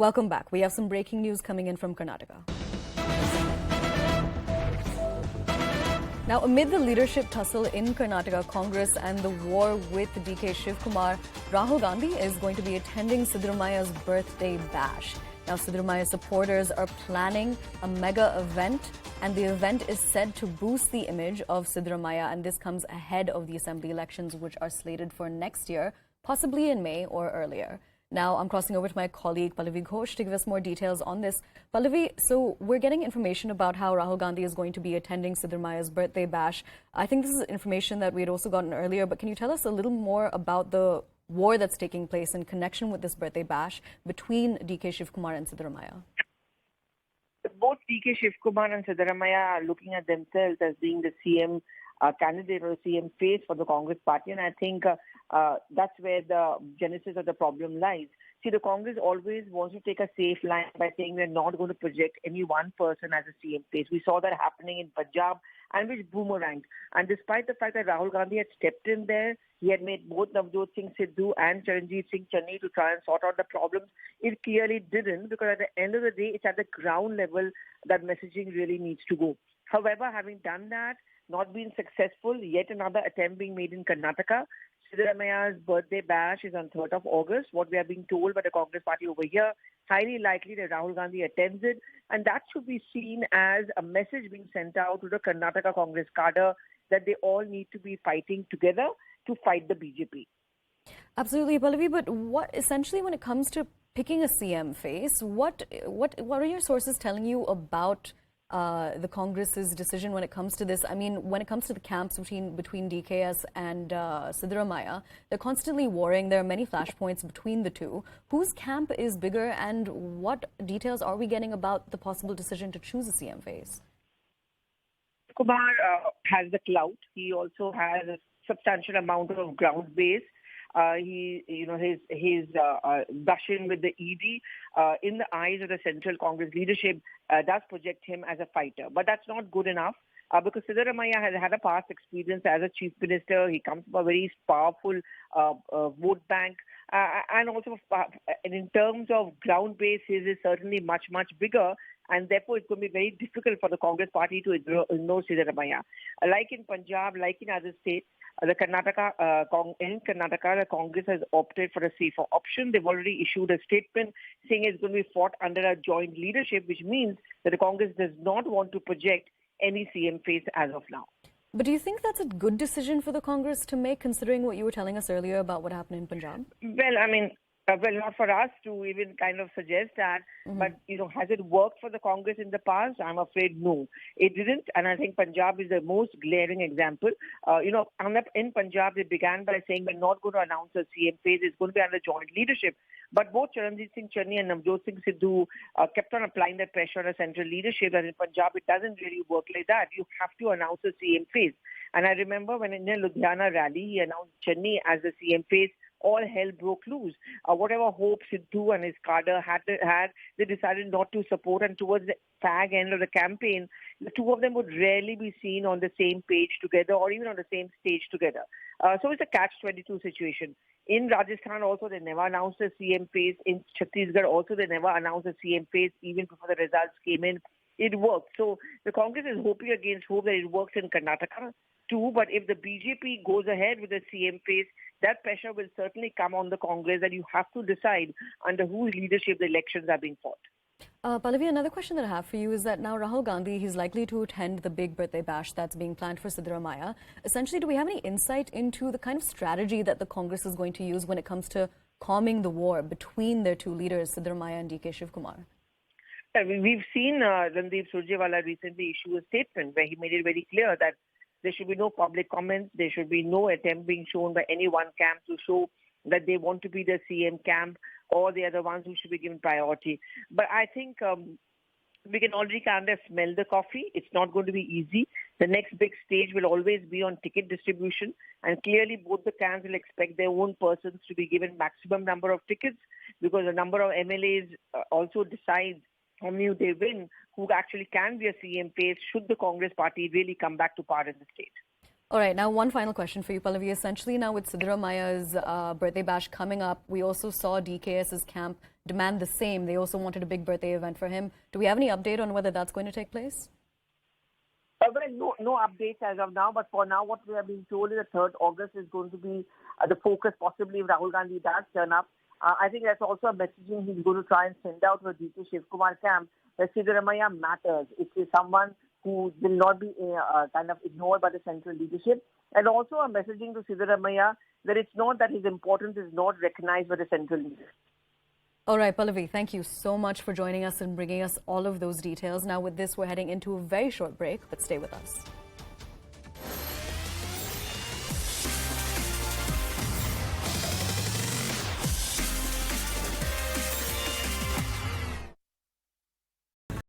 Welcome back. We have some breaking news coming in from Karnataka. Now, amid the leadership tussle in Karnataka Congress and the war with DK Shivkumar, Rahul Gandhi is going to be attending Siddaramaiah's birthday bash. Now, Siddaramaiah supporters are planning a mega event, and the event is said to boost the image of Siddaramaiah, and this comes ahead of the assembly elections, which are slated for next year, possibly in May or earlier. Now, I'm crossing over to my colleague Pallavi Ghosh to give us more details on this. Pallavi, so we're getting information about how Rahul Gandhi is going to be attending Siddaramaiah's birthday bash. I think this is information that we had also gotten earlier, but can you tell us a little more about the war that's taking place in connection with this birthday bash between DK Shivkumar and Siddaramaiah? Both DK Shivkumar and Siddaramaiah are looking at themselves as being the CM candidate or CM face for the Congress party, and I think that's where the genesis of the problem lies. See, the Congress always wants to take a safe line by saying we're not going to project any one person as a CM face. We saw that happening in Punjab, and which boomeranged. And despite the fact that Rahul Gandhi had stepped in there, he had made both Navjot Singh Sidhu and Charanjit Singh Channi to try and sort out the problems. It clearly didn't, because at the end of the day, it's at the ground level that messaging really needs to go. However, having done that, not been successful, yet another attempt being made in Karnataka. Siddaramaiah's birthday bash is on 3rd of August. What we are being told by the Congress party over here, highly likely that Rahul Gandhi attends it. And that should be seen as a message being sent out to the Karnataka Congress cadre that they all need to be fighting together to fight the BJP. Absolutely, Pallavi. But what essentially, when it comes to picking a CM face, what are your sources telling you about the Congress's decision when it comes to this? I mean, when it comes to the camps between DKS and Siddaramaiah, they're constantly warring. There are many flashpoints between the two. Whose camp is bigger, and what details are we getting about the possible decision to choose a CM face? Kumar has the clout. He also has a substantial amount of ground base. His brushing with the ED in the eyes of the Central Congress leadership does project him as a fighter. But that's not good enough because Siddaramotsava has had a past experience as a chief minister. He comes from a very powerful vote bank. And also in terms of ground base, his is certainly much, much bigger. And therefore, it's going to be very difficult for the Congress party to ignore Siddaramotsava. Like in Punjab, like in other states, in Karnataka, the Congress has opted for a safer option. They've already issued a statement saying it's going to be fought under a joint leadership, which means that the Congress does not want to project any CM face as of now. But do you think that's a good decision for the Congress to make, considering what you were telling us earlier about what happened in Punjab? Well, I mean, not for us to even kind of suggest that, but, has it worked for the Congress in the past? I'm afraid no, it didn't. And I think Punjab is the most glaring example. In Punjab, they began by saying we're not going to announce a CM phase. It's going to be under joint leadership. But both Charanjit Singh Channi and Navjot Singh Sidhu kept on applying that pressure on the central leadership. And in Punjab, it doesn't really work like that. You have to announce a CM phase. And I remember when in a Ludhiana rally, he announced Channi as the CM phase. All hell broke loose. Whatever hope Sidhu and his cadre had, they decided not to support. And towards the fag end of the campaign, the two of them would rarely be seen on the same page together or even on the same stage together. So it's a catch-22 situation. In Rajasthan also, they never announced a CM phase. In Chhattisgarh also, they never announced a CM phase even before the results came in. It worked. So the Congress is hoping against hope that it works in Karnataka too. But if the BJP goes ahead with the CM phase, that pressure will certainly come on the Congress that you have to decide under whose leadership the elections are being fought. Pallavi, another question that I have for you is that now Rahul Gandhi, he's likely to attend the big birthday bash that's being planned for Siddaramaiah. Essentially, do we have any insight into the kind of strategy that the Congress is going to use when it comes to calming the war between their two leaders, Siddaramaiah and DK Shivkumar? We've seen Randeep Surjewala recently issue a statement where he made it very clear that there should be no public comments. There should be no attempt being shown by any one camp to show that they want to be the CM camp or they are the ones who should be given priority. But I think we can already kind of smell the coffee. It's not going to be easy. The next big stage will always be on ticket distribution. And clearly both the camps will expect their own persons to be given maximum number of tickets because the number of MLAs also decides how many they win, who actually can be a CM face should the Congress party really come back to power in the state. All right, now one final question for you, Pallavi. Essentially, now with Siddaramaiah's birthday bash coming up, we also saw DKS's camp demand the same. They also wanted a big birthday event for him. Do we have any update on whether that's going to take place? Well, no updates as of now, but for now what we have been told is that 3rd August is going to be the focus, possibly if Rahul Gandhi does turn up. I think that's also a messaging he's going to try and send out to the DK Shivkumar camp that Siddaramotsava matters. It is someone who will not be kind of ignored by the central leadership, and also a messaging to Siddaramotsava that it's not that his importance is not recognized by the central leadership. All right, Pallavi, thank you so much for joining us and bringing us all of those details. Now with this, we're heading into a very short break, but stay with us.